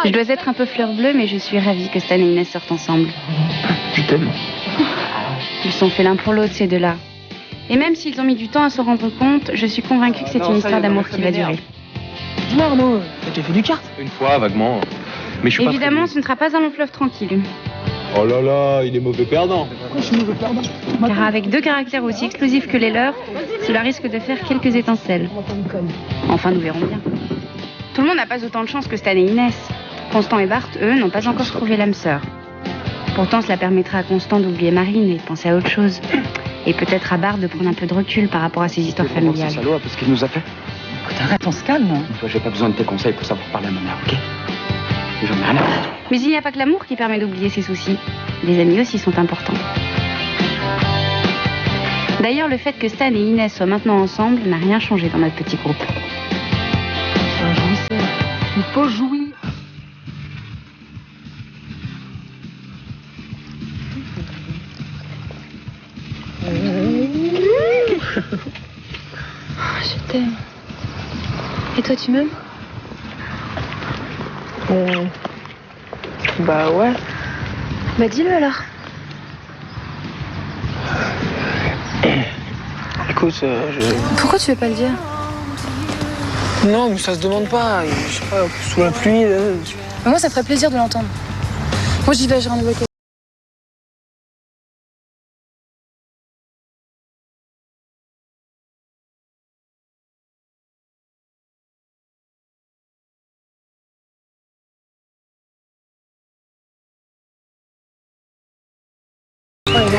Je dois être un peu fleur bleue, mais je suis ravie que Stan et Inès sortent ensemble. Je t'aime. Ils sont faits l'un pour l'autre, ces deux-là. Et même s'ils ont mis du temps à se rendre compte, je suis convaincue que c'est une histoire d'amour qui va durer. Dis-moi Arnaud, t'as déjà fait du kart? Une fois, vaguement. Mais je suis Évidemment, pas ce ne sera pas un long fleuve tranquille. Oh là là, il est mauvais perdant. Pourquoi je suis mauvais perdant? Car avec deux caractères aussi explosifs que les leurs, cela risque de faire quelques étincelles. Enfin, nous verrons bien. Tout le monde n'a pas autant de chance que Stan et Inès. Constant et Bart, eux, n'ont pas encore trouvé l'âme sœur. Pourtant, cela permettra à Constant d'oublier Marine et de penser à autre chose. Et peut-être à Bart de prendre un peu de recul par rapport à ses histoires familiales. C'est salaud un peu ce qu'il nous a fait. Écoute, arrête, on se calme. Toi, j'ai pas besoin de tes conseils pour savoir parler à ma mère, ok? J'en ai rien à foutre. Mais il n'y a pas que l'amour qui permet d'oublier ses soucis. Les amis aussi sont importants. D'ailleurs, le fait que Stan et Inès soient maintenant ensemble n'a rien changé dans notre petit groupe. Il faut jouir. Je t'aime. Et toi, tu m'aimes? Bah ouais. Bah dis-le alors. Écoute, Pourquoi tu veux pas le dire? Non, mais ça se demande pas. Je sais pas, sous la pluie. Mais moi, ça ferait plaisir de l'entendre. Moi, j'y vais, j'ai rendez-vous avec elle.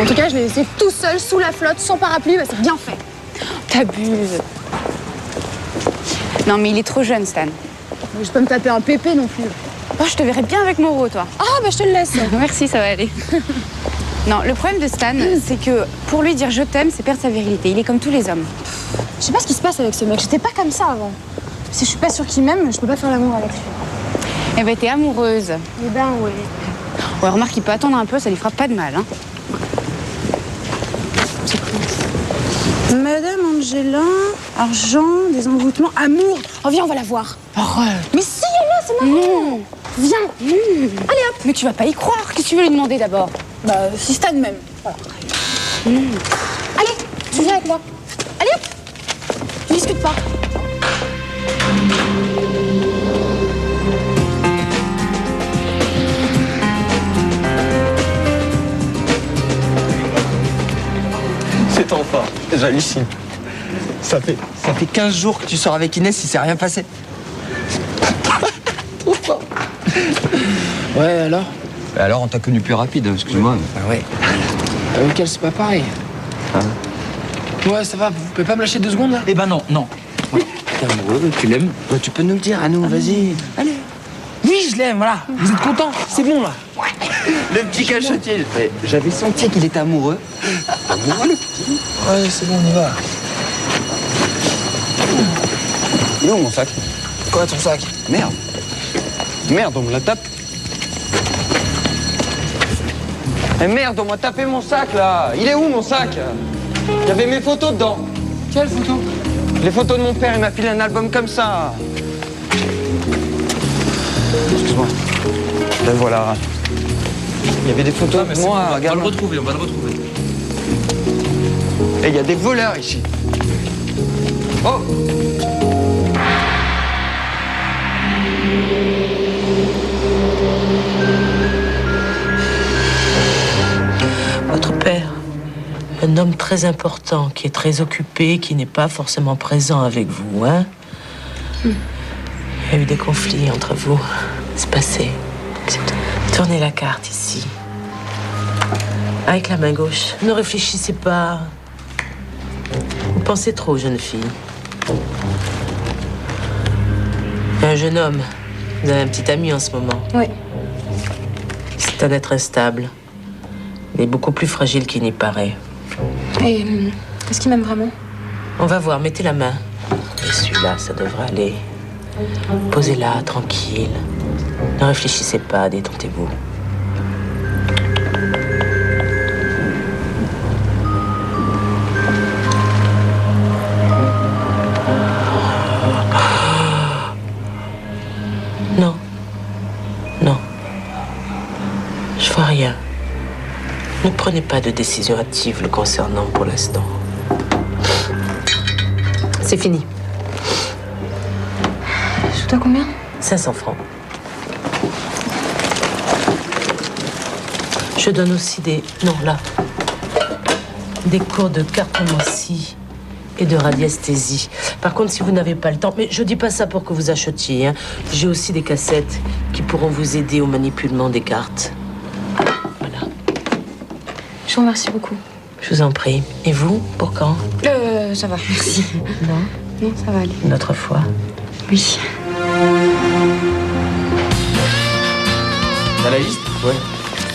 En tout cas, je l'ai laissé tout seul, sous la flotte, sans parapluie, bah, c'est bien fait. T'abuses. Non, mais il est trop jeune, Stan. Mais je peux me taper un pépé non plus. Oh, je te verrais bien avec Moreau, toi. Ah, bah je te le laisse. Merci, ça va aller. Non, le problème de Stan, c'est que pour lui dire je t'aime, c'est perdre sa virilité. Il est comme tous les hommes. Je sais pas ce qui se passe avec ce mec, j'étais pas comme ça avant. Si je suis pas sûre qu'il m'aime, je peux pas faire l'amour avec lui. Eh ben, t'es amoureuse. Eh ben, ouais. Ouais, remarque, il peut attendre un peu, ça lui fera pas de mal, hein. Madame Angela, argent, des envoûtements, amour. Oh, viens, on va la voir. Arrête. Mais si, elle est là, c'est marrant. Viens. Allez, hop. Mais tu vas pas y croire. Qu'est-ce que tu veux lui demander d'abord? Bah, si Stan même. Voilà. Allez, tu viens avec moi. Allez, hop. Tu discutes pas. C'est enfin, j'hallucine. Ça fait 15 jours que tu sors avec Inès, il s'est rien passé. Trop fort. Ouais, alors? Alors, on t'a connu plus rapide, excuse-moi. Bah ouais. Avec elle, c'est pas pareil. Ouais, ça va, vous pouvez pas me lâcher 2 secondes, là? Eh ben non, non. T'es amoureux, tu l'aimes? Bah, tu peux nous le dire à nous, vas-y. Allez. Oui, je l'aime, voilà. Vous êtes contents? C'est bon, là. Le petit cachotier. J'avais senti qu'il était amoureux. Amoureux, le petit. Ouais, c'est bon, on y va. Il est où mon sac? Quoi, ton sac? Merde. Merde, on me la tape. Eh merde, on m'a tapé mon sac, là. Il est où, mon sac? Il y avait mes photos dedans. Quelle photo? Les photos de mon père, il m'a filé un album comme ça. Excuse-moi. Ben voilà. Il y avait des photos de moi, regarde. On va le retrouver. Et il y a des voleurs ici. Oh! Votre père, un homme très important, qui est très occupé, qui n'est pas forcément présent avec vous, hein? Il y a eu des conflits entre vous. C'est passé. Tournez la carte ici. Avec la main gauche. Ne réfléchissez pas. Vous pensez trop, jeune fille. Un jeune homme. Vous avez un petit ami en ce moment. Oui. C'est un être instable. Il est beaucoup plus fragile qu'il n'y paraît. Et est-ce qu'il m'aime vraiment? On va voir, mettez la main. Et celui-là, ça devrait aller. Posez-la, tranquille. Ne réfléchissez pas, détendez-vous. Non. Non. Je vois rien. Ne prenez pas de décision hâtive le concernant pour l'instant. C'est fini. Je dois combien? 500 francs. Je donne aussi des... Non, là. Des cours de cartomancie et de radiesthésie. Par contre, si vous n'avez pas le temps... Mais je dis pas ça pour que vous achetiez, hein. J'ai aussi des cassettes qui pourront vous aider au manipulement des cartes. Voilà. Je vous remercie beaucoup. Je vous en prie. Et vous, pour quand? Ça va, merci. Non? Non, ça va aller. Une autre fois? Oui. T'as la liste? Ouais.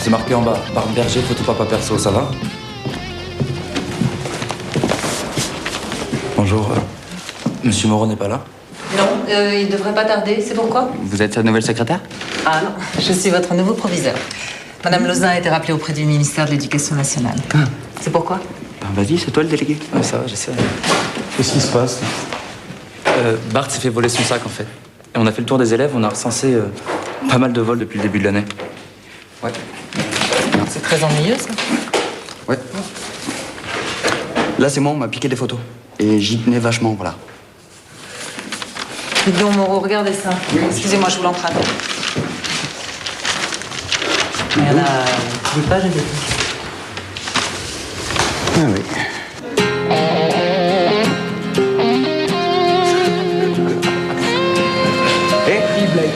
C'est marqué en bas. Barbe Berger, photo papa perso, ça va? Bonjour. Monsieur Moreau n'est pas là? Non, il devrait pas tarder. C'est pourquoi? Vous êtes sa nouvelle secrétaire? Ah non, je suis votre nouveau proviseur. Madame Lauzin a été rappelée auprès du ministère de l'Éducation nationale. C'est pourquoi? Ben, vas-y, c'est toi le délégué. Ouais, ça va, j'essaie. Qu'est-ce qui se passe? Bart s'est fait voler son sac en fait. Et on a fait le tour des élèves, on a recensé pas mal de vols depuis le début de l'année. Ouais. C'est très ennuyeux, ça. Ouais. Là, c'est moi, on m'a piqué des photos. Et j'y tenais vachement, voilà. Dites donc, Moreau, regardez ça. Excusez-moi, je vous l'emprunte. Il y en a 10 pages et des pages. Ah oui.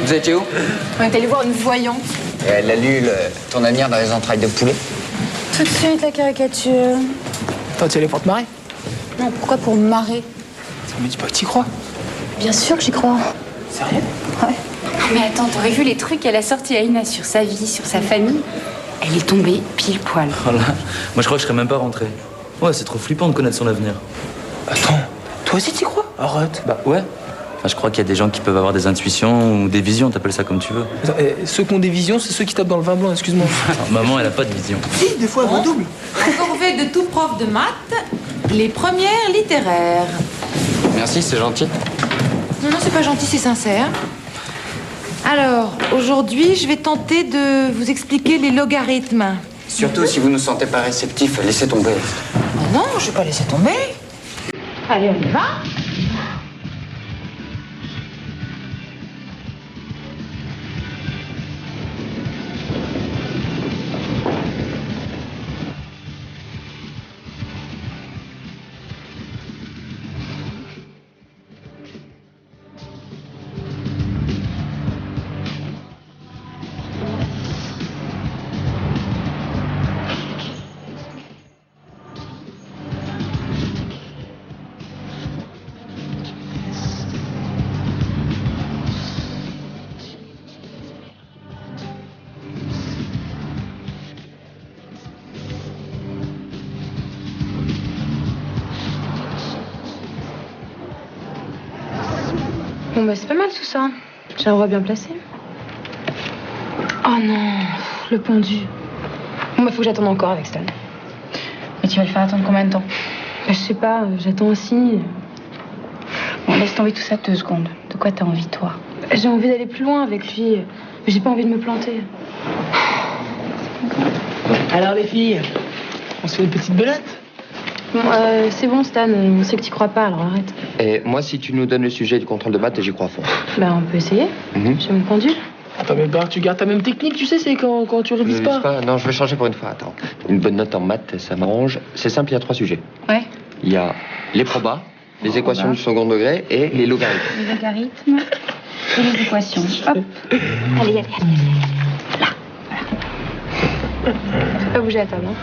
Vous étiez où? On est allé voir une voyante. Et elle a lu ton avenir dans les entrailles de poulet. Tout de suite, la caricature. Toi, tu es allé pour te marrer? Non, pourquoi pour me marrer? Ça me dit pas que t'y crois. Bien sûr que j'y crois. Sérieux? Ouais. Mais attends, t'aurais vu les trucs qu'elle a sortis à Inès sur sa vie, sur sa famille? Elle est tombée pile poil. Oh là, moi je crois que je serais même pas rentré. Ouais, c'est trop flippant de connaître son avenir. Attends, toi aussi t'y crois? Arrête. Bah ouais. Enfin, je crois qu'il y a des gens qui peuvent avoir des intuitions ou des visions, t'appelles ça comme tu veux. Attends, ceux qui ont des visions, c'est ceux qui tapent dans le vin blanc, excuse-moi. Alors, maman, elle a pas de vision. Si, des fois, elle voit double. Corvée de tout prof de maths, les premières littéraires. Merci, c'est gentil. Non, non, c'est pas gentil, c'est sincère. Alors, aujourd'hui, je vais tenter de vous expliquer les logarithmes. Surtout si vous ne sentez pas réceptif, laissez tomber. Oh non, je vais pas laisser tomber. Allez, on y va. Bon, bah, c'est pas mal tout ça. J'ai un endroit bien placé. Oh non, le pendu. Bon, bah, faut que j'attende encore avec Stan. Mais tu vas le faire attendre combien de temps? Bah, je sais pas, j'attends aussi. Bon, laisse tomber tout ça 2 secondes. De quoi t'as envie, toi? J'ai envie d'aller plus loin avec lui. Mais j'ai pas envie de me planter. Alors, les filles, on se fait une petite belette? Bon, c'est bon, Stan, on sait que t'y crois pas, alors arrête. Et moi, si tu nous donnes le sujet du contrôle de maths, j'y crois fort. Bah, on peut essayer. J'ai mon pendule. Attends, mais Bart, tu gardes ta même technique, tu sais, c'est quand tu révises pas. Non, je vais changer pour une fois, attends. Une bonne note en maths, ça m'arrange. C'est simple, il y a 3 sujets. Ouais. Il y a les probas, les équations du second degré et les logarithmes. Les logarithmes et les équations. Hop. Allez. Là. Voilà. Faut pas bouger la table, hein.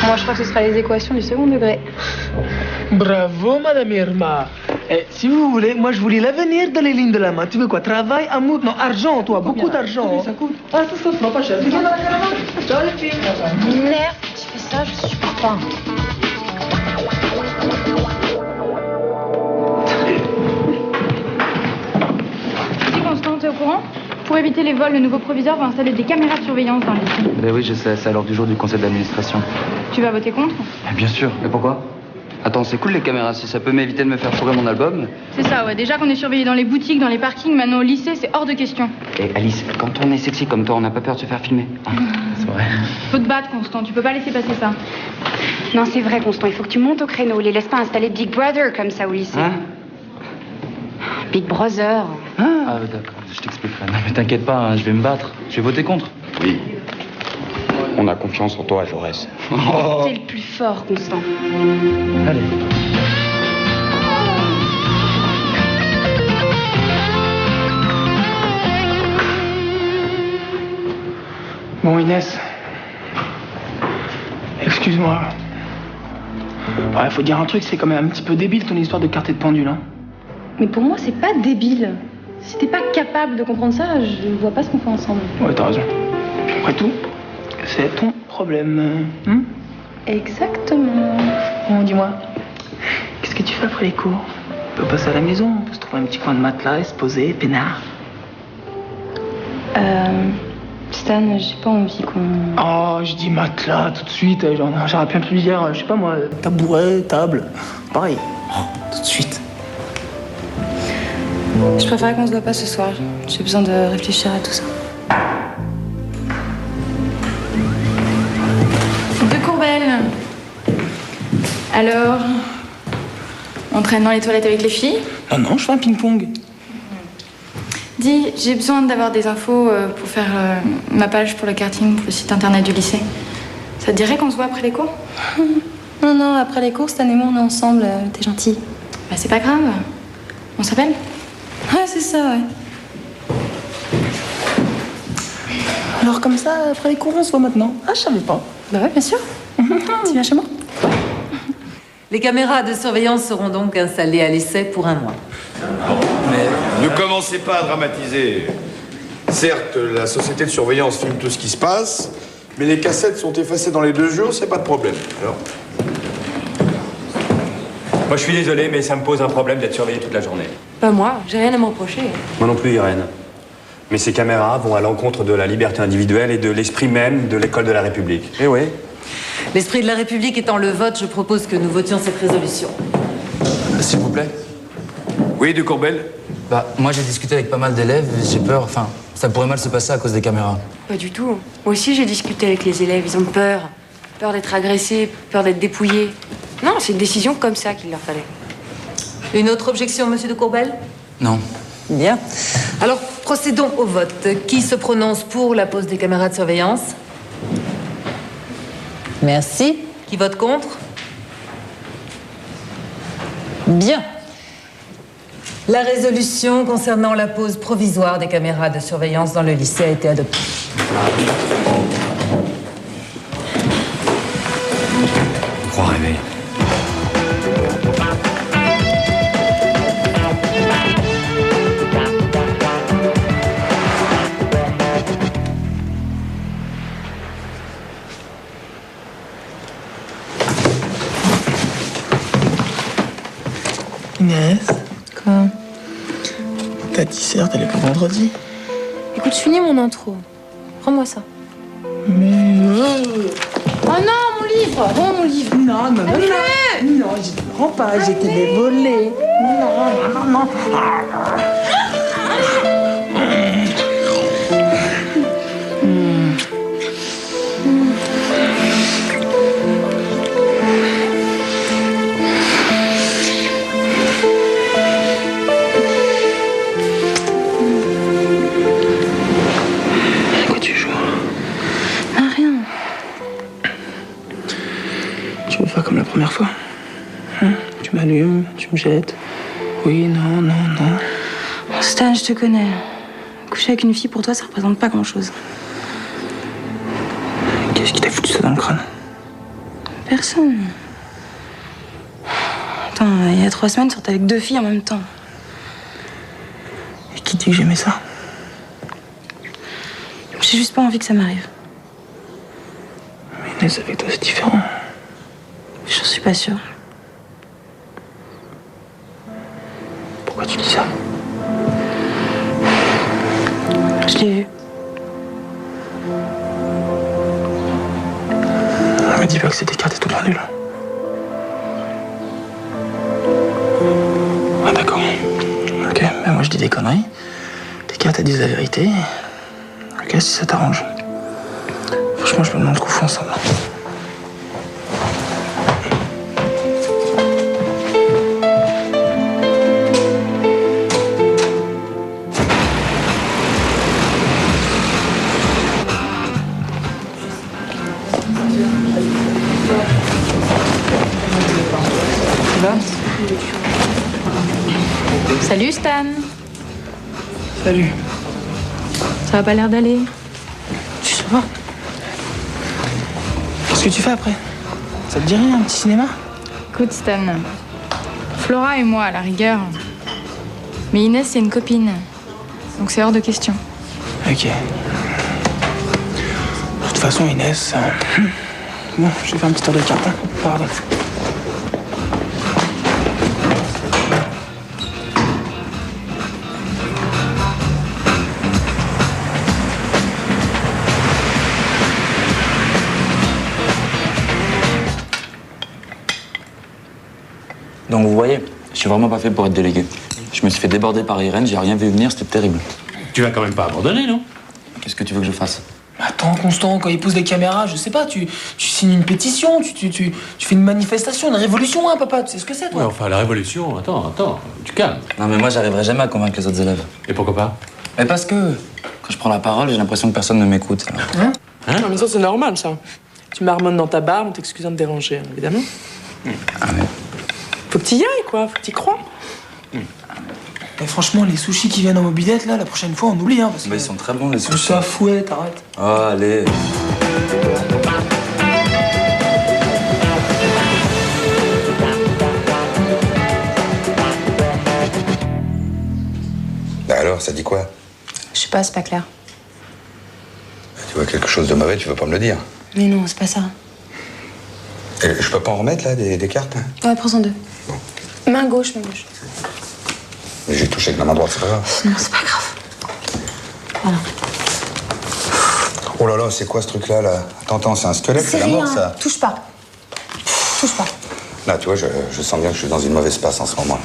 Moi, je crois que ce sera les équations du second degré. Bravo, Madame Irma. Eh, si vous voulez, moi je voulais l'avenir dans les lignes de la main. Tu veux quoi? Travail, amour, non, argent, toi, beaucoup d'argent. Combien ça coûte? Ah, tout ça, non, pas cher. Tu viens dans la caravane? Ciao les filles. Merde, tu fais ça, je supporte pas. Dis Constant, t'es au courant? Pour éviter les vols, le nouveau proviseur va installer des caméras de surveillance dans le lycée. Ben oui, je sais, c'est à l'ordre du jour du conseil d'administration. Tu vas voter contre? Bien sûr. Mais pourquoi? Attends, c'est cool les caméras, si ça peut m'éviter de me faire fourrer mon album. C'est ça, ouais. Déjà qu'on est surveillé dans les boutiques, dans les parkings, maintenant au lycée, c'est hors de question. Et Alice, quand on est sexy comme toi, on n'a pas peur de se faire filmer. Hein? C'est vrai. Faut te battre, Constant, tu peux pas laisser passer ça. Non, c'est vrai, Constant, il faut que tu montes au créneau. Les laisse pas installer Big Brother comme ça au lycée. Hein? Big Brother. Ah, d'accord, je t'expliquerai. Non, mais t'inquiète pas, hein, je vais me battre. Je vais voter contre. Oui. On a confiance en toi, Jaurès. T'es le plus fort, Constant. Allez. Bon, Inès. Excuse-moi. Ouais, faut dire un truc, c'est quand même un petit peu débile ton histoire de carte et de pendule, hein. Mais pour moi, c'est pas débile. Si t'es pas capable de comprendre ça, je vois pas ce qu'on fait ensemble. Ouais, t'as raison. Après tout, c'est ton problème. Hein? Exactement. Bon, dis-moi, qu'est-ce que tu fais après les cours? On peut passer à la maison, on peut se trouver un petit coin de matelas et se poser, peinard. Stan, j'ai pas envie qu'on... Oh, je dis matelas tout de suite. Genre, j'aurais pu plus dire, je sais pas moi, tabouret, table. Pareil. Oh, tout de suite. Je préfère qu'on se voit pas ce soir. J'ai besoin de réfléchir à tout ça. De Courbel. Alors, on traîne dans les toilettes avec les filles? Non, je fais un ping-pong. Dis, j'ai besoin d'avoir des infos pour faire ma page pour le karting, pour le site internet du lycée. Ça te dirait qu'on se voit après les cours? Non, après les cours, Stan et moi, on est ensemble. T'es gentil. Bah, c'est pas grave. On s'appelle? Ouais, c'est ça, ouais. Alors comme ça, après les cours, on se voit maintenant. Ah, je savais pas. Bah ouais, bien sûr. Tu viens chez moi? Les caméras de surveillance seront donc installées à l'essai pour 1 mois. Mais ne commencez pas à dramatiser. Certes, la société de surveillance filme tout ce qui se passe, mais les cassettes sont effacées dans les 2 jours, c'est pas de problème. Alors, moi, je suis désolé, mais ça me pose un problème d'être surveillé toute la journée. Pas moi, j'ai rien à me reprocher. Moi non plus, Irène. Mais ces caméras vont à l'encontre de la liberté individuelle et de l'esprit même de l'école de la République. Eh oui. L'esprit de la République étant le vote, je propose que nous votions cette résolution. S'il vous plaît. oui, de Courbel? Bah, moi j'ai discuté avec pas mal d'élèves et j'ai peur, enfin, ça pourrait mal se passer à cause des caméras. Pas du tout. Moi aussi, j'ai discuté avec les élèves. Ils ont peur. Peur d'être agressés, peur d'être dépouillés. Non, c'est une décision comme ça qu'il leur fallait. Une autre objection, monsieur de Courbel? Non. Bien. Alors, procédons au vote. Qui se prononce pour la pose des caméras de surveillance? Merci. Qui vote contre? Bien. La résolution concernant la pose provisoire des caméras de surveillance dans le lycée a été adoptée. Crois rêver. Inès, Quoi? ta disserte, elle est pour vendredi. Écoute, je finis mon intro. Prends-moi ça. Mais... Oh non, mon livre! Rends mon livre! Non, je ne rends pas, j'ai été volé. Non. Tu me jettes. Oui, non, non, non. Oh, Stan, je te connais. Coucher avec une fille, pour toi, ça représente pas grand-chose. Qu'est-ce qui t'a foutu ça dans le crâne? Personne. Attends, il y a 3 semaines, tu sortais avec 2 filles en même temps. Et qui dit que j'aimais ça? J'ai juste pas envie que ça m'arrive. Mais Inès, avec toi, c'est différent. J'en suis pas sûre. Pourquoi tu dis ça? Je l'ai vu. Me dis pas que c'était écarté tout nul. Ah d'accord. Ok, mais moi je dis des conneries. T'es t'as dit la vérité. Ok, si ça t'arrange. Franchement, je me demande qu'on fout ensemble. Salut Stan. Salut. Ça va pas l'air d'aller? Tu sais pas. Qu'est-ce que tu fais après? Ça te dit rien, un petit cinéma? Écoute Stan, Flora et moi à la rigueur. Mais Inès c'est une copine. Donc c'est hors de question. Ok. De toute façon, Inès... Bon, je vais faire un petit tour de carte. Hein. Pardon. Donc vous voyez, je suis vraiment pas fait pour être délégué. Je me suis fait déborder par Irène, j'ai rien vu venir, c'était terrible. Tu vas quand même pas abandonner, non? Qu'est-ce que tu veux que je fasse? Attends, Constant, quand ils posent des caméras, je sais pas, tu signes une pétition, tu fais une manifestation, une révolution, hein, papa, tu sais ce que c'est, toi? Ouais, enfin, la révolution, attends, tu calmes. Non mais moi j'arriverai jamais à convaincre les autres élèves. Et pourquoi pas? Mais parce que quand je prends la parole, j'ai l'impression que personne ne m'écoute. Hein? Non mais ça c'est normal, ça. Tu marmonnes dans ta barbe, on t'excuse de te déranger, hein, évidemment. Ah ouais. Faut que t'y ailles, quoi, faut que t'y crois. Mais franchement, les sushis qui viennent en mobilette, là, la prochaine fois, on oublie, hein, parce que... Bah ils sont très bons les sushis. Ça fouette, arrête. Oh allez. Bah alors, ça dit quoi? Je sais pas, c'est pas clair. Tu vois quelque chose de mauvais, tu veux pas me le dire. Mais non, c'est pas ça. Et je peux pas en remettre, là, des cartes? Ouais, prends-en 2. Main gauche, main gauche. Mais j'ai touché avec la main droite, c'est pas grave. Non, c'est pas grave. Voilà. Oh là là, c'est quoi ce truc-là, là? Attends, c'est un squelette, c'est la mort, ça? Touche pas. Touche pas. Là, tu vois, je sens bien que je suis dans une mauvaise passe en ce moment.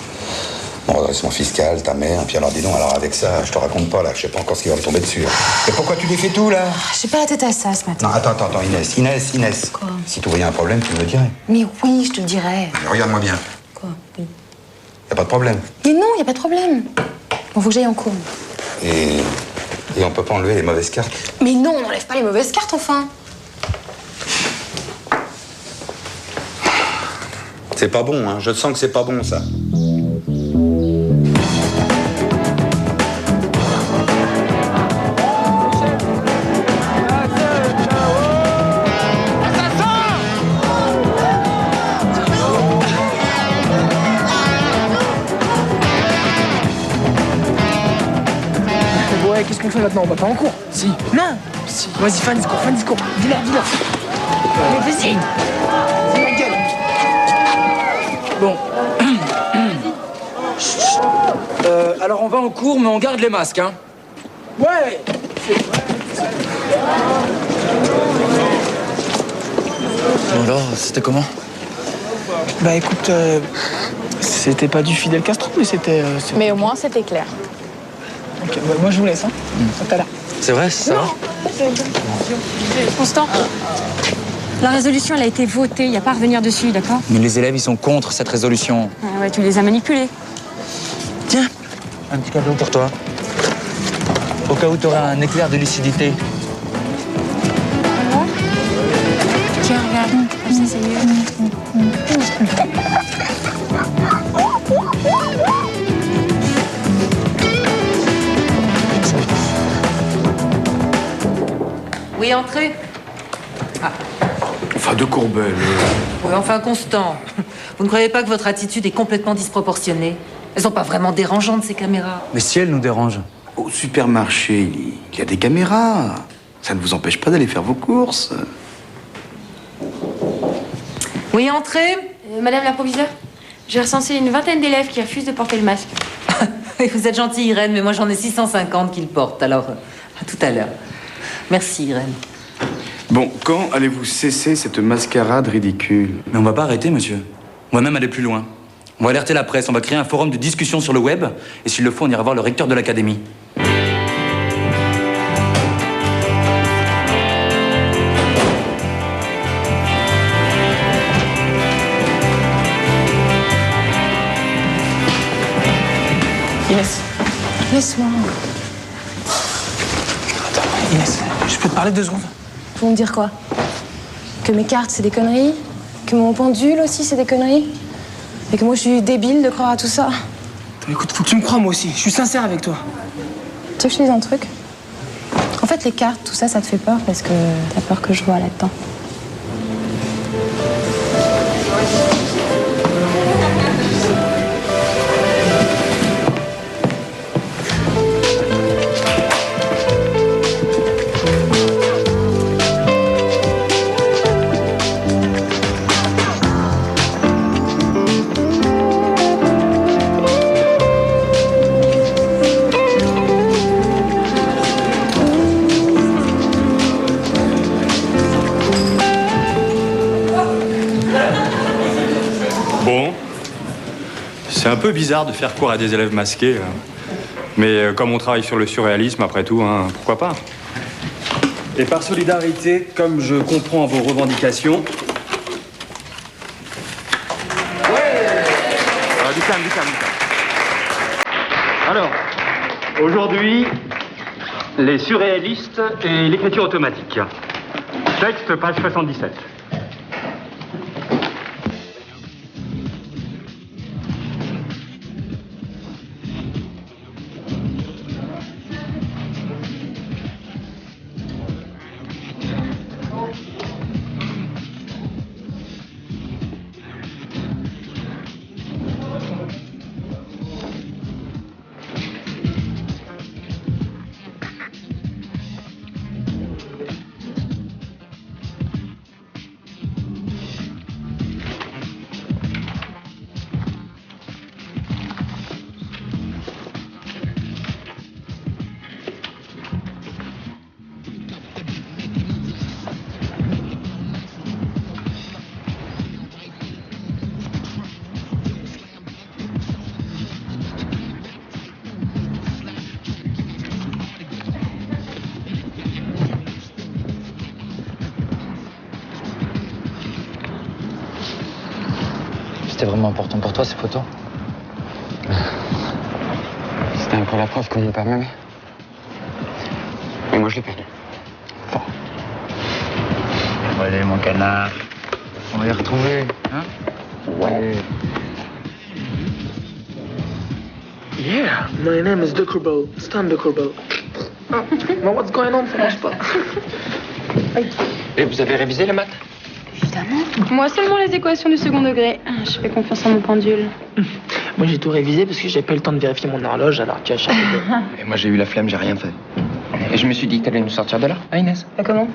Mon redressement fiscal, ta mère, puis alors dis donc, alors avec ça, je te raconte pas, là, je sais pas encore ce qui va me tomber dessus. Et pourquoi tu les fais tout, là? J'ai pas la tête à ça ce matin. Non, attends, Inès. Quoi? Si tu voyais un problème, tu me le dirais. Mais oui, je te le dirais. Mais regarde-moi bien. Quoi? Oui. Y a pas de problème. Mais non, y a pas de problème. Bon, faut que j'aille en cours. Et on peut pas enlever les mauvaises cartes. Mais non, on n'enlève pas les mauvaises cartes, enfin. C'est pas bon, hein. Je sens que c'est pas bon, ça. Ouais, qu'est-ce qu'on fait maintenant? On va pas en cours? Si. Non. Si. Vas-y, fais un discours. Dis-leur. Allez, vas-y. Dis ma gueule. Bon. Alors on va en cours, mais on garde les masques, hein. Ouais. Bon alors, c'était comment? Bah écoute, c'était pas du Fidel Castro, mais c'était... Mais au moins c'était clair. Ok, bah moi je vous laisse, hein. À tout à l'heure. C'est vrai, c'est ça? Constant, la résolution, elle a été votée. Il n'y a pas à revenir dessus, d'accord? Mais les élèves, ils sont contre cette résolution. Ah ouais, tu les as manipulés. Tiens, un petit cadeau pour toi. Au cas où tu auras un éclair de lucidité. Tiens, regarde. Comme ça, c'est mieux. Oui, entrez. Enfin, de Courbel. Oui, enfin, Constant. Vous ne croyez pas que votre attitude est complètement disproportionnée? Elles sont pas vraiment dérangeantes, ces caméras. Mais si elles nous dérangent. Au supermarché, il y a des caméras. Ça ne vous empêche pas d'aller faire vos courses. Oui, entrez. Madame la proviseure, j'ai recensé une vingtaine d'élèves qui refusent de porter le masque. Vous êtes gentille, Irène, mais moi j'en ai 650 qui le portent. Alors, à tout à l'heure. Merci, Irène. Bon, quand allez-vous cesser cette mascarade ridicule? Mais on va pas arrêter, monsieur. On va même aller plus loin. On va alerter la presse, on va créer un forum de discussion sur le web, et s'il le faut, on ira voir le recteur de l'académie. Inès. Laisse-moi. Attends, Inès, je peux te parler 2 secondes? Pour me dire quoi? Que mes cartes, c'est des conneries? Que mon pendule aussi, c'est des conneries? Et que moi, je suis débile de croire à tout ça? Attends, écoute, faut que tu me crois, moi aussi. Je suis sincère avec toi. Tu sais que je te dise un truc? En fait, les cartes, tout ça, ça te fait peur parce que t'as peur que je vois là-dedans. C'est un peu bizarre de faire cours à des élèves masqués. Mais comme on travaille sur le surréalisme, après tout, hein, pourquoi pas? Et par solidarité, comme je comprends vos revendications... Du calme. Alors, aujourd'hui, les surréalistes et l'écriture automatique. Texte, page 77. C'était vraiment important pour toi, ces photos? C'était encore la preuve que mon père m'aimait. Mais moi, je l'ai perdu. Fort. Allez, mon canard. On va y retrouver, hein? Ouais. Yeah, my name is de Courbel. Stan de Courbel. Well, what's going on? Ça marche pas. Et vous avez révisé les maths? Évidemment. Moi seulement les équations du second degré. Je fais confiance en mon pendule. Moi, j'ai tout révisé parce que j'ai pas eu le temps de vérifier mon horloge, alors tu as cherché. Et moi, j'ai eu la flemme, j'ai rien fait. Et je me suis dit que t'allais nous sortir de là, hein, Inès? Comment?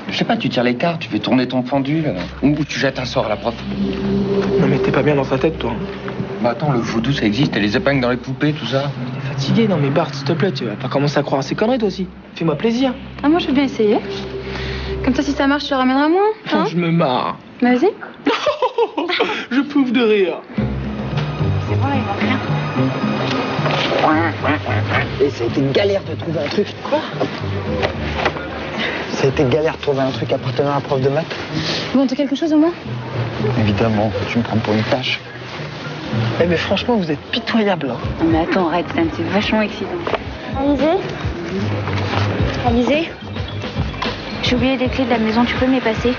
Je sais pas, tu tires les cartes, tu fais tourner ton pendule, ou tu jettes un sort à la prof. Non, mais t'es pas bien dans sa tête, toi. Bah attends, le vaudou, ça existe, et les épingles dans les poupées, tout ça. T'es fatigué, non mais Bart, s'il te plaît, tu vas pas commencer à croire à ces conneries, toi aussi. Fais-moi plaisir. Ah, moi je veux bien essayer. Comme ça, si ça marche, je te ramènerai moins. Hein? Oh, je me marre. Vas-y. Je pouffe de rire. C'est bon, là, il manque rien. Et ça a été une galère de trouver un truc. Quoi? Ça a été galère de trouver un truc appartenant à la prof de maths. Bon, t'as quelque chose au moins? Évidemment, tu me prends pour une tâche. Eh mais franchement, vous êtes pitoyable. Hein. Non, mais attends, arrête, Stan, c'est vachement excitant. Alizé, j'ai oublié les clés de la maison, tu peux me les passer?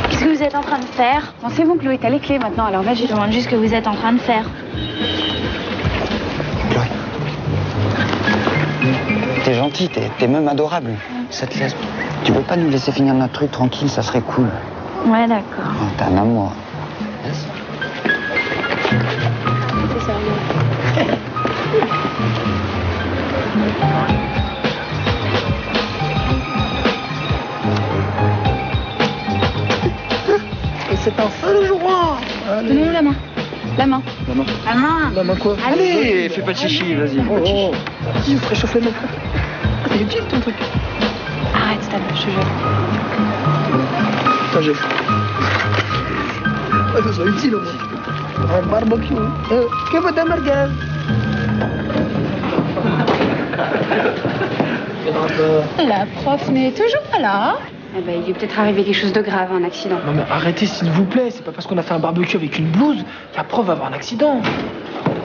Qu'est-ce que vous êtes en train de faire? Bon, c'est bon, Chloé, t'as les clés maintenant, alors vas-y. Je demande juste ce que vous êtes en train de faire. T'es gentil. gentil, t'es même adorable. Ça te laisse... Tu peux pas nous laisser finir notre truc tranquille, ça serait cool. Ouais, d'accord. Oh, t'es un amour. Et c'est enfin le jour. Donnez-nous la main. La main. La main. La main. La main quoi? Allez, fais pas de chichi, vas-y. Oh, vas-y, réchauffe les mains. C'est utile ton truc. Arrête, stop, je te jure. Putain, j'ai faim. Ça soit utile au moins. Un barbecue. Que veut ta merguez? La prof n'est toujours pas là. Eh ben, il lui est peut-être arrivé quelque chose de grave, un accident. Non mais arrêtez s'il vous plaît, c'est pas parce qu'on a fait un barbecue avec une blouse que la prof va avoir un accident.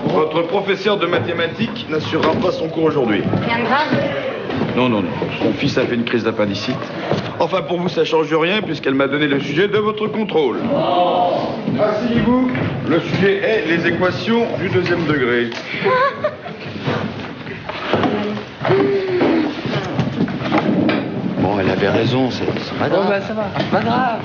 Votre professeur de mathématiques n'assurera pas son cours aujourd'hui. Rien de grave. Non, non, non. Son fils a fait une crise d'appendicite. Enfin, pour vous, ça change rien puisqu'elle m'a donné le sujet de votre contrôle. Asseyez-vous. Le sujet est les équations du deuxième degré. Bon, elle avait raison, c'est pas grave. Bon bah ça va, c'est pas grave.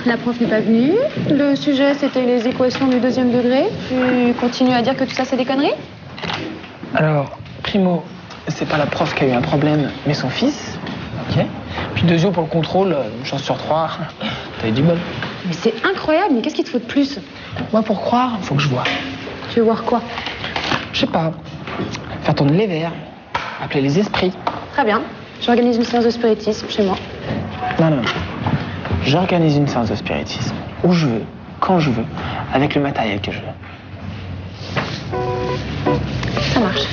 La prof n'est pas venue. Le sujet, c'était les équations du deuxième degré. Tu continues à dire que tout ça, c'est des conneries? Alors, primo, c'est pas la prof qui a eu un problème, mais son fils. Ok. Puis deuxième, pour le contrôle, une chance sur 3. T'as eu du bol. Mais c'est incroyable, mais qu'est-ce qu'il te faut de plus? Moi, pour croire, faut que je vois. Tu veux voir quoi? Je sais pas. Faire tourner les verres. Appeler les esprits. Très bien. J'organise une séance de spiritisme chez moi. Non, non. J'organise une séance de spiritisme. Où je veux, quand je veux, avec le matériel que je veux. Ça marche.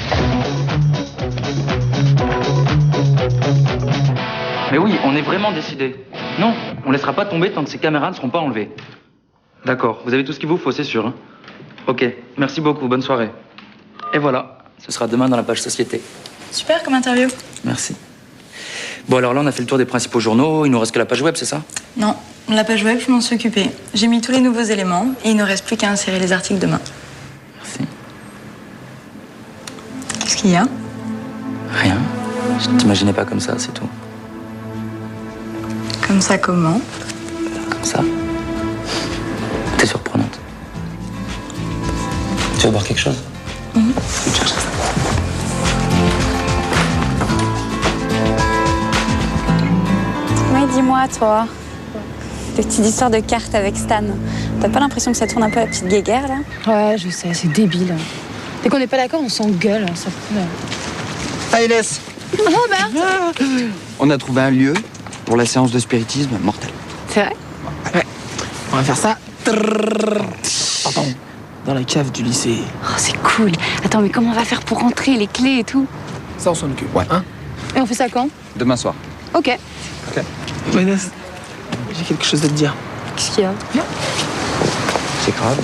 Mais oui, on est vraiment décidé. Non, on laissera pas tomber tant que ces caméras ne seront pas enlevées. D'accord, vous avez tout ce qu'il vous faut, c'est sûr. Hein. Ok, merci beaucoup, bonne soirée. Et voilà, ce sera demain dans la page Société. Super comme interview. Merci. Bon, alors là, on a fait le tour des principaux journaux. Il nous reste que la page web, c'est ça? Non, la page web, je m'en suis occupée. J'ai mis tous les nouveaux éléments et il ne reste plus qu'à insérer les articles demain. Merci. Qu'est-ce qu'il y a? Rien. Je t'imaginais pas comme ça, c'est tout. Comme ça, comment? Comme ça. T'es surprenante. Tu veux boire quelque chose? Je vais te chercher ça. Oui, dis-moi, toi. Des petites histoires de cartes avec Stan. T'as pas l'impression que ça tourne un peu la petite guéguerre, là? Ouais, je sais, c'est débile. Dès qu'on n'est pas d'accord, on s'engueule. Ça fout. Ah, Inès! Robert! On a trouvé un lieu pour la séance de spiritisme mortel. C'est vrai? Ouais. On va faire ça. Pardon. Dans la cave du lycée. Oh, c'est cool. Attends, mais comment on va faire pour rentrer, les clés et tout? Ça, on s'en occupe. Ouais. Hein? Et on fait ça quand? Demain soir. Ok. Ok. Inès, j'ai quelque chose à te dire. Qu'est-ce qu'il y a? Viens. C'est grave.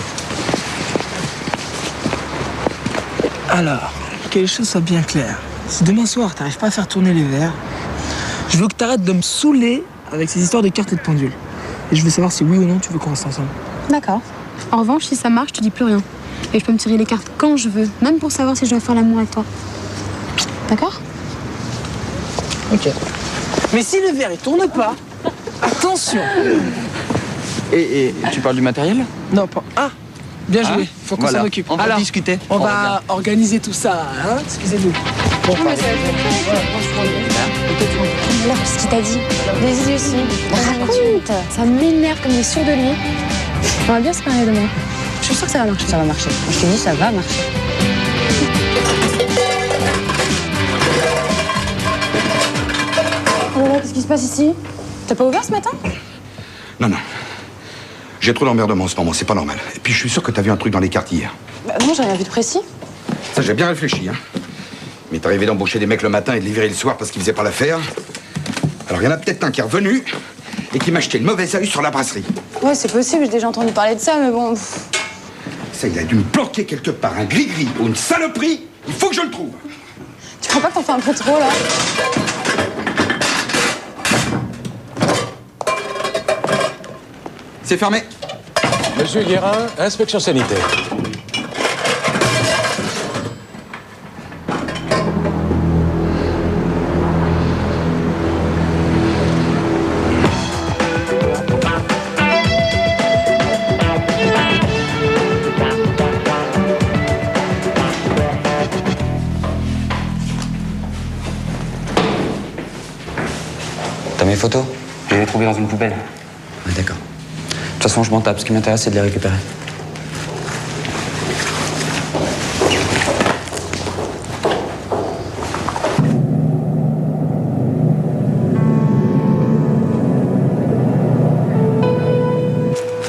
Alors, que les choses soient bien claires. Si demain soir, t'arrives pas à faire tourner les verres, je veux que t'arrêtes de me saouler avec ces histoires de cartes et de pendules. Et je veux savoir si oui ou non tu veux qu'on reste ensemble. D'accord. En revanche, si ça marche, je te dis plus rien. Et je peux me tirer les cartes quand je veux, même pour savoir si je dois faire l'amour avec toi. D'accord? Ok. Mais si le verre il tourne pas, attention. Et tu parles du matériel? Non, pas. Ah, bien joué. Hein? Faut qu'on Voilà. s'en occupe. On va Alors, discuter. On va organiser tout ça, hein? Excusez-nous. Bon, Mais ça va alors, ce qu'il t'a dit. Vas-y aussi. Raconte. Ça m'énerve comme il est sûr de lui. On va bien se parler demain. Je suis sûre que ça va marcher. Ça va marcher. Je te dis, ça va marcher. Oh là là, qu'est-ce qui se passe ici? T'as pas ouvert ce matin? Non, non. J'ai trop d'emmerdements en ce moment, c'est pas normal. Et puis je suis sûr que t'as vu un truc dans les cartes hier. Bah non, j'ai rien vu de précis. Ça, j'ai bien réfléchi, hein. Mais t'es arrivé d'embaucher des mecs le matin et de les virer le soir parce qu'ils faisaient pas l'affaire. Alors, il y en a peut-être un qui est revenu et qui m'a jeté le mauvais œil sur la brasserie. Ouais, c'est possible, j'ai déjà entendu parler de ça, mais bon. Ça, il a dû me planquer quelque part un gris-gris ou une saloperie. Il faut que je le trouve. Tu crois pas qu'on fait un peu trop, là? C'est fermé. Monsieur Guérin, inspection sanitaire. T'as mes photos? Je les ai trouvées dans une poubelle. Ouais, d'accord. De toute façon, je m'en tape. Ce qui m'intéresse, c'est de les récupérer.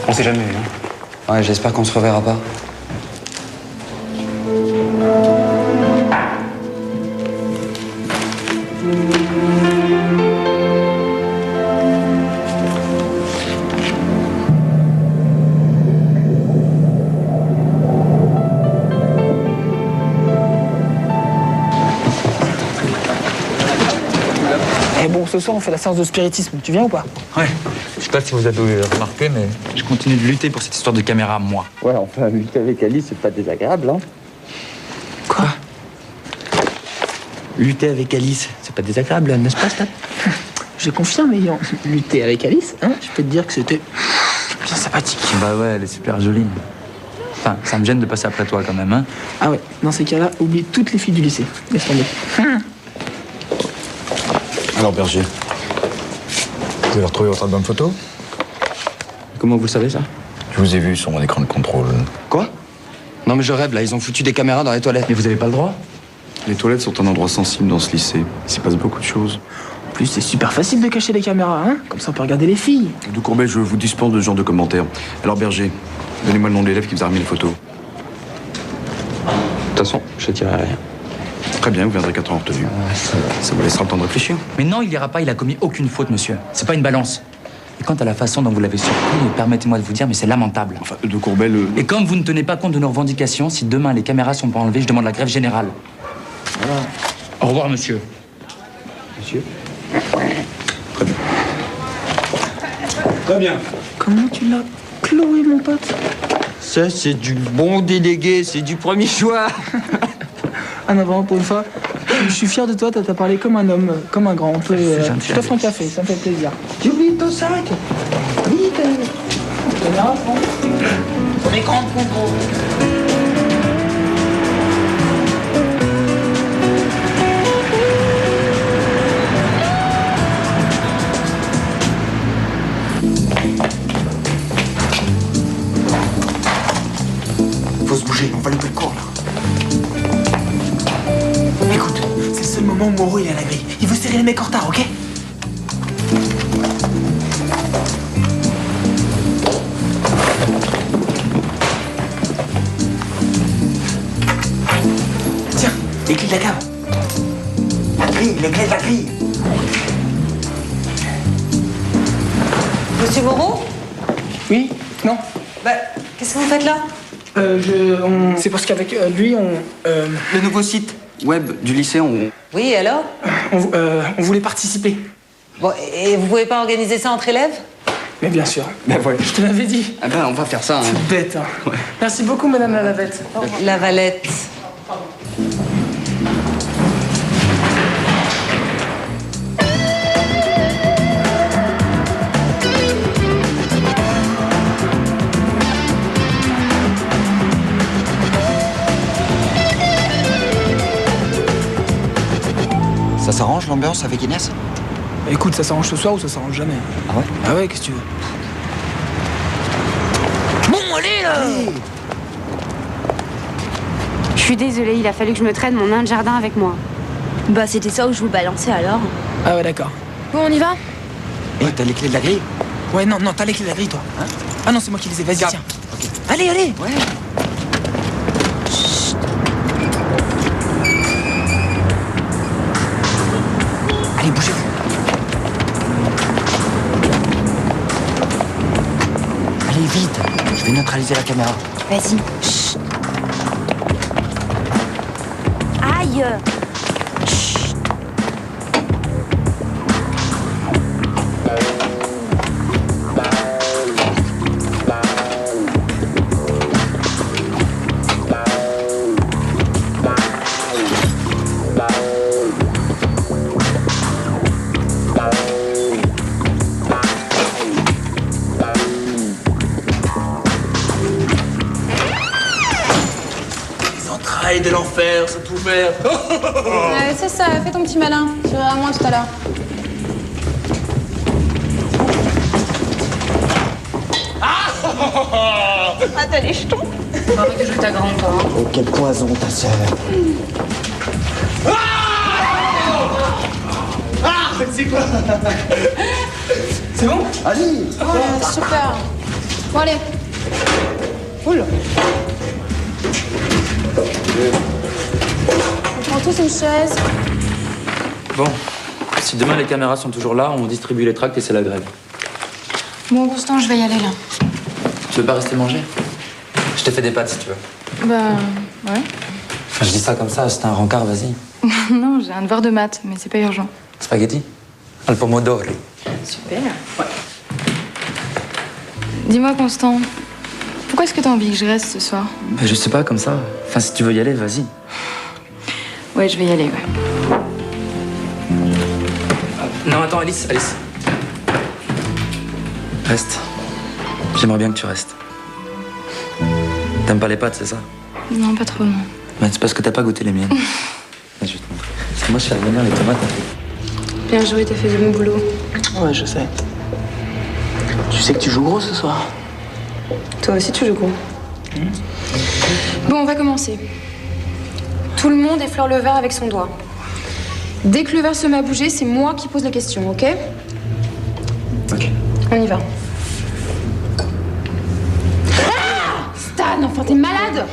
On s'est jamais vu, hein? Ouais, j'espère qu'on se reverra pas. Eh bon, ce soir, on fait la séance de spiritisme. Tu viens ou pas? Ouais. Je sais pas si vous avez remarqué, mais je continue de lutter pour cette histoire de caméra, moi. Ouais, enfin, lutter avec Alice, c'est pas désagréable, hein? Quoi? Lutter avec Alice, c'est pas désagréable, n'est-ce pas, Stan? Je confirme, ayant lutté avec Alice, hein, je peux te dire que c'était bien sympathique. Bah ouais, elle est super jolie. Enfin, ça me gêne de passer après toi quand même, hein. Ah ouais, dans ces cas-là, oublie toutes les filles du lycée. Laisse tomber. Alors, Berger, vous avez retrouvé votre album photo? Comment vous le savez, ça? Je vous ai vu sur mon écran de contrôle. Quoi? Non, mais je rêve, là, ils ont foutu des caméras dans les toilettes. Mais vous avez pas le droit? Les toilettes sont un endroit sensible dans ce lycée. Il s'y passe beaucoup de choses. En plus, c'est super facile de cacher les caméras, hein. Comme ça, on peut regarder les filles. De Courbet, je vous dispense de ce genre de commentaires. Alors, Berger, donnez-moi le nom de l'élève qui vous a remis les photos. De toute façon, je dirai rien. Très bien, vous viendrez 4 ans en retenue. Ça vous laissera le temps de réfléchir. Mais non, il ira pas, il a commis aucune faute, monsieur. C'est pas une balance. Et quant à la façon dont vous l'avez surpris, permettez-moi de vous dire, mais c'est lamentable. Enfin, de Courbet, Et comme vous ne tenez pas compte de nos revendications, si demain les caméras sont pas enlevées, je demande la grève générale. Voilà. Au revoir, monsieur. Monsieur? Très bien. Très bien. Comment tu l'as cloué, mon pote? Ça, c'est du bon délégué, c'est du premier choix. Ah non, vraiment, pour une fois, je suis fier de toi, t'as parlé comme un homme, comme un grand. On peut, je t'offre un café, ça me fait plaisir. Tu oublies ton sac? Vite. Caméra, ton écran de contrôle. Faut se bouger, on va louper le cours, là. Écoute, c'est le seul moment où Moreau il est à la grille. Il veut serrer les mecs en retard, ok? Tiens, les clés de la cave. La grille, les clés de la grille. Monsieur Moreau? Oui? Non? Bah, qu'est-ce que vous faites là? C'est parce qu'avec lui, Le nouveau site web du lycée, on... Oui, alors? on voulait participer. Bon, et vous pouvez pas organiser ça entre élèves? Mais bien sûr. Ben ouais. Je te l'avais dit. Ah ben, on va faire ça, hein. C'est bête, hein. Ouais. Merci beaucoup, madame la Lavette. La Valette. Ça s'arrange, l'ambiance, avec Inès? Écoute, ça s'arrange ce soir ou ça s'arrange jamais. Ah ouais? Ah ouais, qu'est-ce que tu veux? Bon, allez, là! Je suis désolée, il a fallu que je me traîne mon nain de jardin avec moi. Bah, c'était ça où je vous balançais alors. Ah ouais, d'accord. Bon, on y va? Et t'as les clés de la grille? Ouais, non, t'as les clés de la grille, toi. Hein? Ah non, c'est moi qui les ai, vas-y, tiens. Okay. Allez, allez! Ouais. Allez, bougez-vous. centraliser la caméra. Vas-y. Chut. Aïe. Chut. Entrailles de l'enfer, c'est tout ouvert. C'est ça, fais ton petit malin. Tu verras à moi tout à l'heure. Ah, t'as les jetons. Arrête de jouer ta grande, toi. Oh, quel poison, ta sœur. Ah, c'est quoi? C'est bon? Allez. Ouais, super. Bon, allez. Cool. On prend tous une chaise. Bon, si demain les caméras sont toujours là, on distribue les tracts et c'est la grève. Bon, Constant, je vais y aller là. Tu veux pas rester manger? Je t'ai fait des pâtes si tu veux. Bah, ouais. Enfin, je dis ça comme ça, c'est un rencard, vas-y. Non, j'ai un devoir de maths, mais c'est pas urgent. Spaghetti? Al pomodoro. Super. Ouais. Dis-moi, Constant, pourquoi est-ce que t'as envie que je reste ce soir? Bah, je sais pas, comme ça. Enfin, si tu veux y aller, vas-y. Ouais, je vais y aller, ouais. Non, attends, Alice. Reste. J'aimerais bien que tu restes. T'aimes pas les pâtes, c'est ça? Non, pas trop, non. Bah, c'est parce que t'as pas goûté les miennes. Je vais te montrer. Parce que moi, je fais revenir les tomates. Bien joué, t'as fait du bon boulot. Ouais, je sais. Tu sais que tu joues gros ce soir. Toi aussi, tu joues gros. Bon, on va commencer. Tout le monde effleure le verre avec son doigt. Dès que le verre se met à bouger, c'est moi qui pose les questions, ok? Ok. On y va. Ah! Stan, enfin, t'es malade!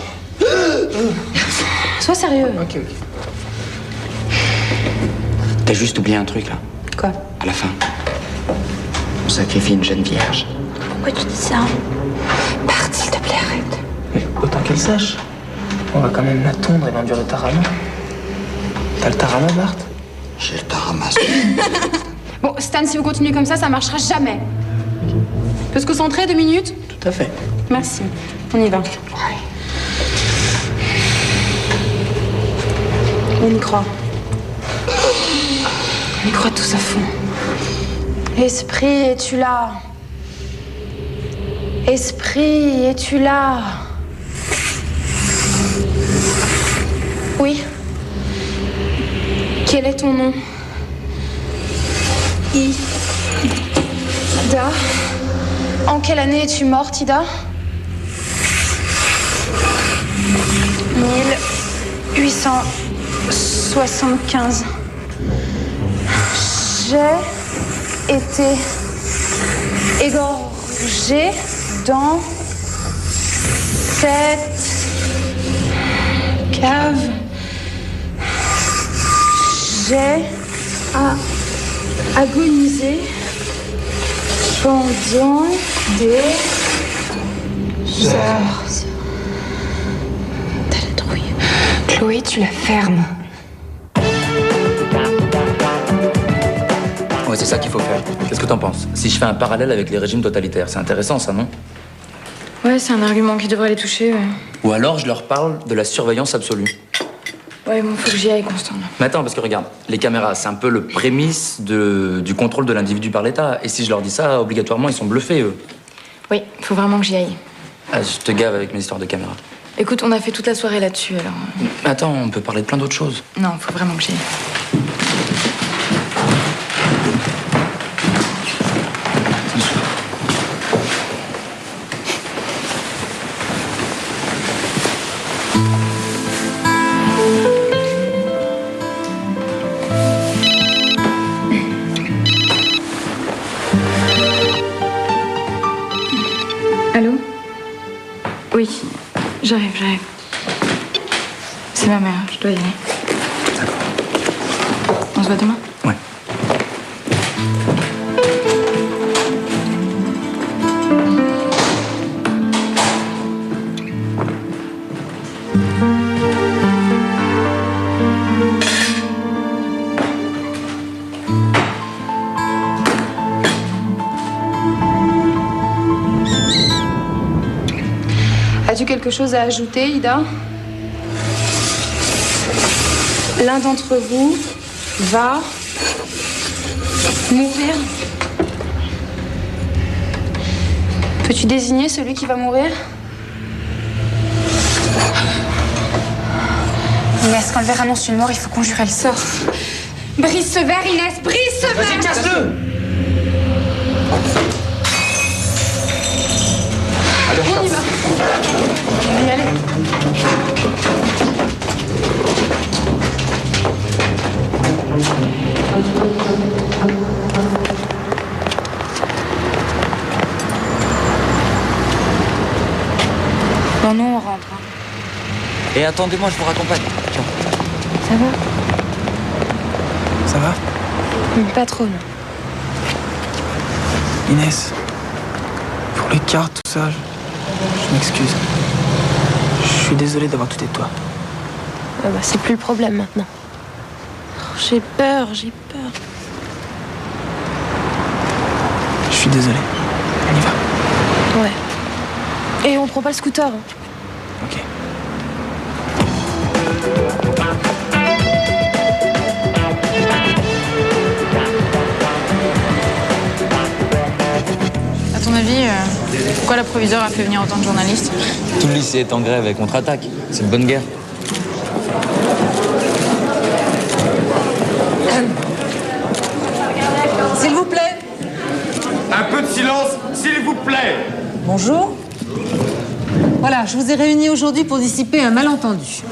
Sois sérieux. Ok. T'as juste oublié un truc là. Quoi? À la fin. On sacrifie une jeune vierge. Pourquoi tu dis ça? Bart, s'il te plaît, arrête. Mais autant qu'elle sache. On va quand même l'attendre et l'endurer le tarama. T'as le tarama, Bart? J'ai le tarama. Bon, Stan, si vous continuez comme ça marchera jamais. Peut se concentrer 2 minutes? Tout à fait. Merci. On y va. On y croit. On y croit tous à fond. Esprit, es-tu là? Esprit, es-tu là? Oui. Quel est ton nom? Ida. En quelle année es-tu morte, Ida? 1875. J'ai été égorgée dans cette cave. J'ai agonisé pendant des heures. T'as la trouille. Chloé, tu la fermes. Ouais, c'est ça qu'il faut faire. Qu'est-ce que t'en penses? Si je fais un parallèle avec les régimes totalitaires, c'est intéressant ça, non? Ouais, c'est un argument qui devrait les toucher, ouais. Ou alors je leur parle de la surveillance absolue. Ouais, bon, faut que j'y aille, Constant. Mais attends, parce que regarde, les caméras, c'est un peu le prémisse du contrôle de l'individu par l'État. Et si je leur dis ça, obligatoirement, ils sont bluffés, eux. Oui, faut vraiment que j'y aille. Ah, je te gave avec mes histoires de caméras. Écoute, on a fait toute la soirée là-dessus, alors... Attends, on peut parler de plein d'autres choses. Non, faut vraiment que j'y aille. Allô? Oui, j'arrive. C'est ma mère, je dois y aller. D'accord. On se voit demain? Ouais. As-tu quelque chose à ajouter, Ida? L'un d'entre vous va mourir. Peux-tu désigner celui qui va mourir? Inès, quand le verre annonce une mort, il faut conjurer le sort. Brise ce verre, Inès, brise ce verre! Vas-y, casse-le! Allez, on y va. On va y aller. Bon, nous, on rentre. Hein. Et attendez-moi, je vous raccompagne. Tiens. Ça va? Ça va? Pas trop, non. Inès, pour les cartes, tout ça, je m'excuse. Je suis désolé d'avoir douté de toi. Ah bah, c'est plus le problème maintenant. Oh, j'ai peur. Je suis désolé. On y va. Ouais. Et on prend pas le scooter. Hein. Ok. À ton avis, pourquoi la proviseure a fait venir autant de journalistes? Tout le lycée est en grève et contre-attaque. C'est une bonne guerre. S'il vous plaît. Un peu de silence, s'il vous plaît. Bonjour. Voilà, je vous ai réunis aujourd'hui pour dissiper un malentendu.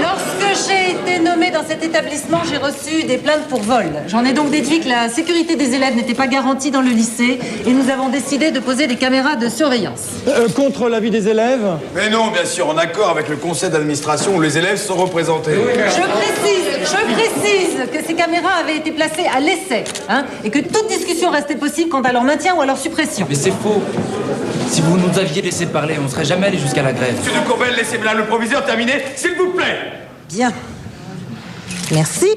Lorsque j'ai été nommée dans cet établissement, j'ai reçu des plaintes pour vol. J'en ai donc déduit que la sécurité des élèves n'était pas garantie dans le lycée et nous avons décidé de poser des caméras de surveillance. Contre l'avis des élèves? Mais non, bien sûr, en accord avec le conseil d'administration où les élèves sont représentés. Je précise que ces caméras avaient été placées à l'essai, hein, et que toute discussion restait possible quant à leur maintien ou à leur suppression. Mais c'est faux. Si vous nous aviez laissé parler, on serait jamais allé jusqu'à la grève. Monsieur de Courbel, laissez Madame le proviseur terminer, s'il vous plaît. Bien. Merci.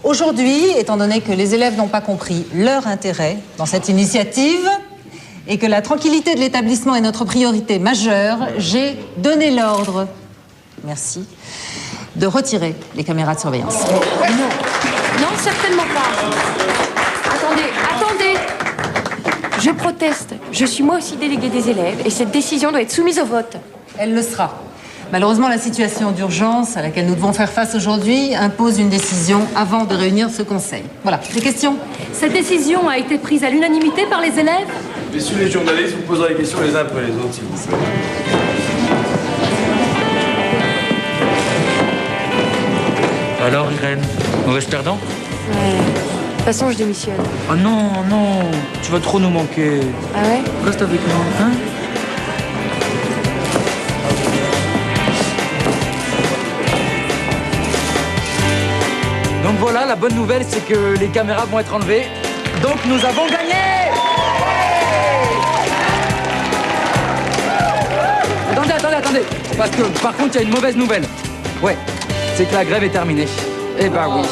Aujourd'hui, étant donné que les élèves n'ont pas compris leur intérêt dans cette initiative et que la tranquillité de l'établissement est notre priorité majeure, j'ai donné l'ordre, merci, de retirer les caméras de surveillance. Non, certainement pas. Attendez. Je proteste. Je suis moi aussi déléguée des élèves et cette décision doit être soumise au vote. Elle le sera. Malheureusement, la situation d'urgence à laquelle nous devons faire face aujourd'hui impose une décision avant de réunir ce conseil. Voilà, des questions? Cette décision a été prise à l'unanimité par les élèves? Messieurs les journalistes, vous poserez les questions les uns après les autres, s'il vous plaît. Alors, Irène, mauvais perdant? Ouais. De toute façon, je démissionne. Oh non, tu vas trop nous manquer. Ah ouais? Reste avec nous, hein? Donc voilà, la bonne nouvelle, c'est que les caméras vont être enlevées. Donc nous avons gagné! Attendez. Parce que, par contre, il y a une mauvaise nouvelle. Ouais, c'est que la grève est terminée. Eh ben oui.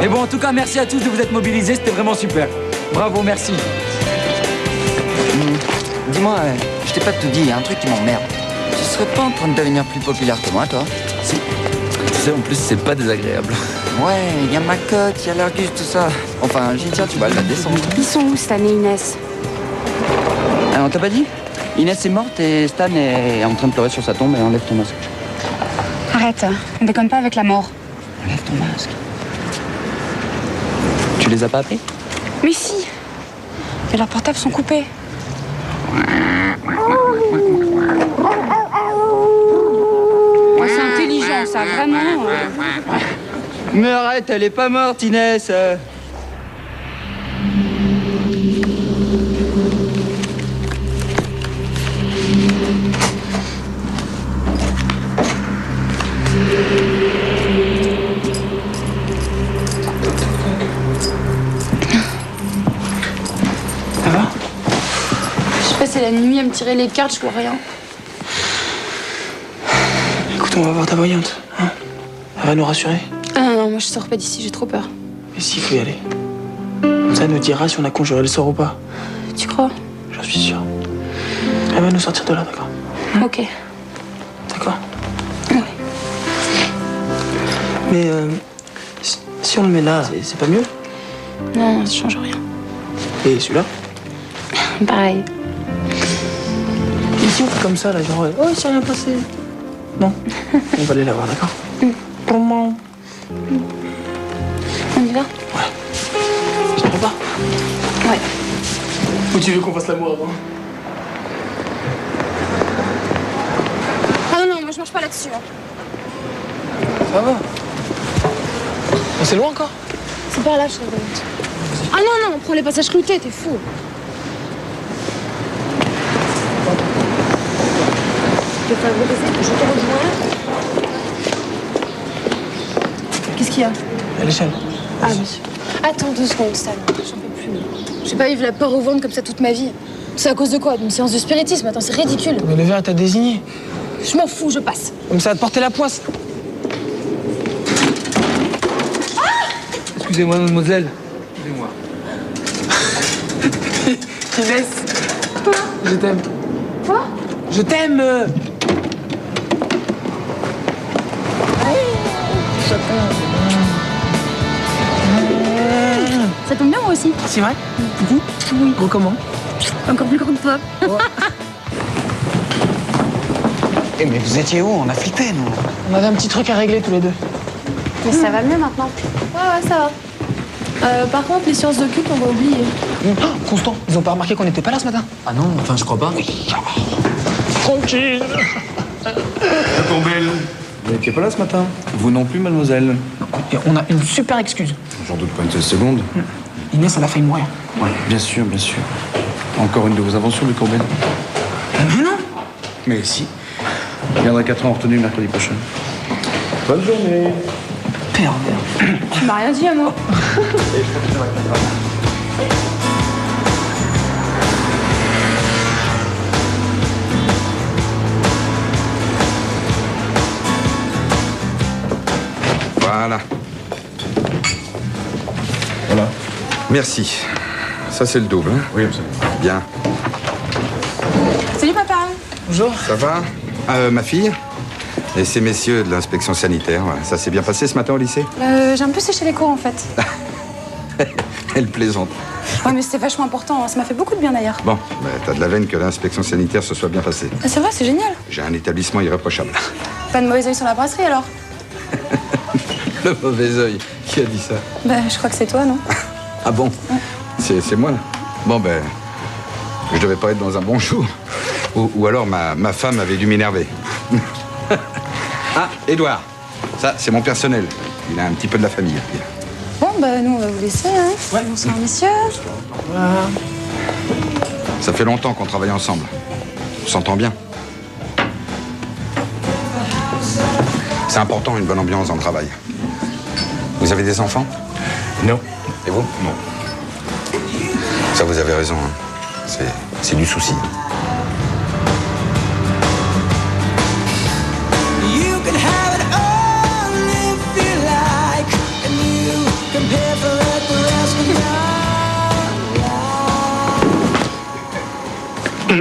Mais bon, en tout cas, merci à tous de vous être mobilisés, c'était vraiment super. Bravo, merci. Dis-moi, je t'ai pas tout dit, il y a un truc qui m'emmerde. Tu serais pas en train de devenir plus populaire que moi, toi? Si. Tu sais, en plus, c'est pas désagréable. Ouais, il y a ma cote, il y a l'Argus, tout ça. Enfin, Gintia, tu vas la descendre. Ils sont où cette année, Inès? On t'a pas dit? Inès est morte et Stan est en train de pleurer sur sa tombe et enlève ton masque. Arrête, on déconne pas avec la mort. Enlève ton masque. Tu les as pas appelés? Mais si. Mais leurs portables sont coupés. Ouais, c'est intelligent, ça, vraiment. Mais arrête, elle est pas morte, Inès. Ça va? Je sais pas, c'est la nuit à me tirer les cartes, je vois rien. Écoute, on va voir ta voyante, hein? Elle va nous rassurer. Ah non, moi je sors pas d'ici, j'ai trop peur. Mais si, il faut y aller. Comme ça, elle nous dira si on a conjuré le sort ou pas. Tu crois? J'en suis sûr. Elle va nous sortir de là, d'accord? Ok. D'accord. Ouais. Mais si on le met là, c'est pas mieux? Non, ça change rien. Et celui-là? Pareil. Et si on fait comme ça, là, genre, oh, il s'est rien passé. Non. On va aller la voir, d'accord? Comment? On y va? Je te prépare. Ouais. Ou tu veux qu'on fasse l'amour avant? Ah non, non, moi je marche pas là-dessus. Hein. Ça va. C'est loin encore? C'est par là, je serais honnête. Ah non, non, on prend les passages cloutés, t'es fou. Je te rejoins. Qu'est-ce qu'il y a? À l'échelle. Ah oui. Attends 2 secondes, Stan. J'en peux plus. J'ai pas vivre la peur au ventre comme ça toute ma vie. C'est à cause de quoi? D'une séance de spiritisme? Attends, c'est ridicule. Mais le verre t'a désigné. Je m'en fous, je passe. Comme ça va te porter la poisse. Excusez-moi, mademoiselle. Excusez-moi. Inès. Quoi? Je t'aime. Quoi? Je t'aime. Ça tombe bien, moi aussi. C'est vrai? Coucou? Oui. Gros comment? Encore plus grand que toi. Eh, mais vous étiez où? On a flippé, nous. On avait un petit truc à régler tous les deux. Mais ça va mieux maintenant. Ouais, ça va. Par contre, les sciences occultes, on va oublier. Oh, Constant, ils ont pas remarqué qu'on n'était pas là ce matin? Ah non, enfin, je crois pas. Tranquille. Courbel, vous n'étiez pas là ce matin? Vous non plus, mademoiselle? Et on a une super excuse. J'en doute pas une seule seconde. Inès, elle a failli mourir. Ouais, bien sûr, bien sûr. Encore une de vos inventions, le Courbel? Mais non. Mais si. Il viendra 4 ans en retenue mercredi prochain. Bonne journée. Pervers. Tu m'as rien dit à moi. Voilà. Voilà. Merci. Ça, c'est le double. Hein? Oui, absolument. Bien. Salut, papa. Bonjour. Ça va? Ma fille? Et ces messieurs de l'inspection sanitaire, ça s'est bien passé ce matin au lycée? J'ai un peu séché les cours, en fait. Elle plaisante. Ouais, mais c'était vachement important. Ça m'a fait beaucoup de bien, d'ailleurs. Bon, bah, t'as de la veine que l'inspection sanitaire se soit bien passée. Ah, c'est vrai, c'est génial. J'ai un établissement irréprochable. Pas de mauvais œil sur la brasserie, alors? Le mauvais œil. Qui a dit ça? Bah, je crois que c'est toi, non? Ah bon? C'est moi? Bon, ben, je devais pas être dans un bon jour. Ou alors ma femme avait dû m'énerver. Ah, Édouard. Ça, c'est mon personnel. Il a un petit peu de la famille. Bon, bah, nous, on va vous laisser, hein. Ouais. Bonsoir, messieurs. Ça fait longtemps qu'on travaille ensemble. On s'entend bien. C'est important, une bonne ambiance dans le travail. Vous avez des enfants? Non. Et vous? Non. Ça, vous avez raison. Hein. C'est du souci.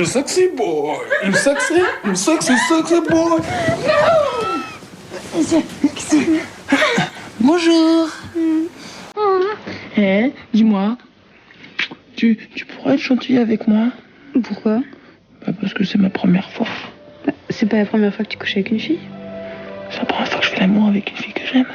Sexy boy. Sexy boy. Bonjour. Eh, dis-moi. Tu pourrais être gentil avec moi? Pourquoi? Bah parce que c'est ma première fois. C'est pas la première fois que tu couches avec une fille? C'est la première fois que je fais l'amour avec une fille que j'aime.